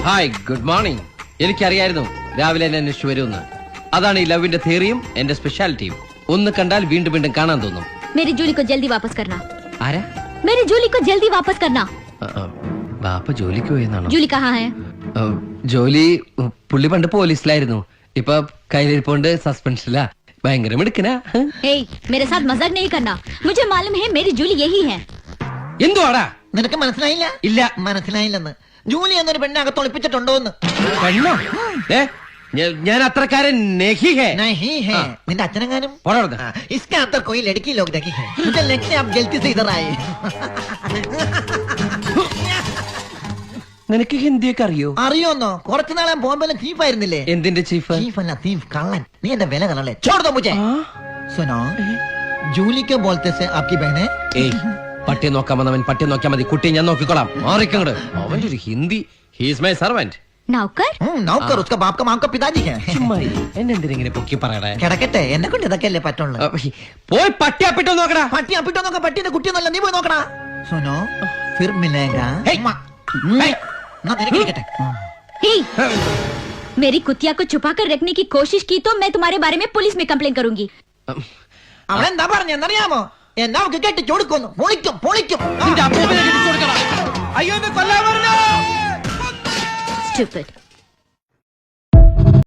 Hi good morning. എനിക്കറിയായിരുന്നു രാവിലെ എന്നെ അന്വേഷിച്ചു വരുമെന്ന്. അതാണ് ഈ ലവിന്റെ തിയറിയും എന്റെ സ്പെഷ്യാലിറ്റിയും. ഒന്ന് കണ്ടാൽ വീണ്ടും വീണ്ടും കാണാൻ തോന്നും. मेरी जूली को जल्दी वापस करना. ആരാ? मेरी जूली को जल्दी वापस करना. ബാപ്പ ജോലിക്ക് പോയെന്നാണോ? जूली कहाँ है? ജോലി പുള്ളി പണ്ട് പോലീസിലായിരുന്നു. ഇപ്പൊ കയ്യിലിരിപ്പോണ്ട് സസ്പെൻഷനിലാ. ഭയങ്കര മിടുക്കനാ. हे, मेरे साथ मजाक नहीं करना. मुझे मालूम है मेरी जूली यही है. എന്തുവാടാ? നിനക്ക് മനസ്സിലായില്ല? ഇല്ല. മനസ്സിലായില്ലെന്ന്. ജൂലി എന്നൊരു പെണ്ണകത്ത് ഒളിപ്പിച്ചിട്ടുണ്ടോന്ന്. പെണ്ണോ? ഞാൻ അത്രക്കാരൻ നഹി ഹേ. नहीं है. നിന്റെ അച്ഛനെങ്ങാനും പോടാ. इसके अंदर कोई लड़की लोग देखी है. मुझे लगता है आप गलती से इधर आए. നിനക്ക് ഹിന്ദിയൊക്കെ അറിയോ? അറിയോന്നോ? കുറച്ചു നാളെ ബോംബെയിലെ ചീഫ് ആയിരുന്നില്ലേ? എന്തിന്റെ ചീഫ്? चीफ अല്ല चीफ कള്ളൻ. നീ എന്റെ വില കളല്ലേ? छोड़ दो मुझे. सुनो जूली के बोलते से आपकी बहन है? ഏയ്, പട്ടിയെ നോക്കാൻ വന്നവൻ പട്ടിയെ നോക്കിയാൽ മതി. കുട്ടിയെ ഞാൻ നോക്കിക്കോളാം. മാറിക്കങ്ങട്. അവന്റെ ഒരു ഹിന്ദി. He's my servant. नौकर? नौकर उसका बाप का माम का पिताजी है. എന്നെ എന്തിനെ പൊക്കി പറയടേ? കിടക്കട്ടെ, എന്നെ കൊണ്ട് ഇതൊക്കെയല്ലേ പറ്റുള്ളൂ. പോയി പട്ടി അപ്പിട്ടോ നോക്കടാ. പട്ടി അപ്പിട്ടോ നോക്കാം. പട്ടിന്റെ കുട്ടിയൊന്നല്ല, നീ പോയി നോക്കടാ. सुनो फिर मिलेगा. ना तेरे किटकटे. हे, मेरी कुतिया को छुपा कर रखने की कोशिश की तो मैं तुम्हारे बारे में पुलिस में कंप्लेन करूंगी. അവൻ എന്താ പറഞ്ഞെന്നറിയാമോ? എന്നാ അവക്ക് കെട്ടിച്ചു കൊടുക്കുന്നു. പൊളിക്കും പൊളിക്കും. നിന്റെ അപ്പൂപ്പനെ കെട്ടിച്ചു കൊടുക്കടാ. അയ്യോ എന്നെ കൊല്ലാൻ പറഞ്ഞു. Stupid.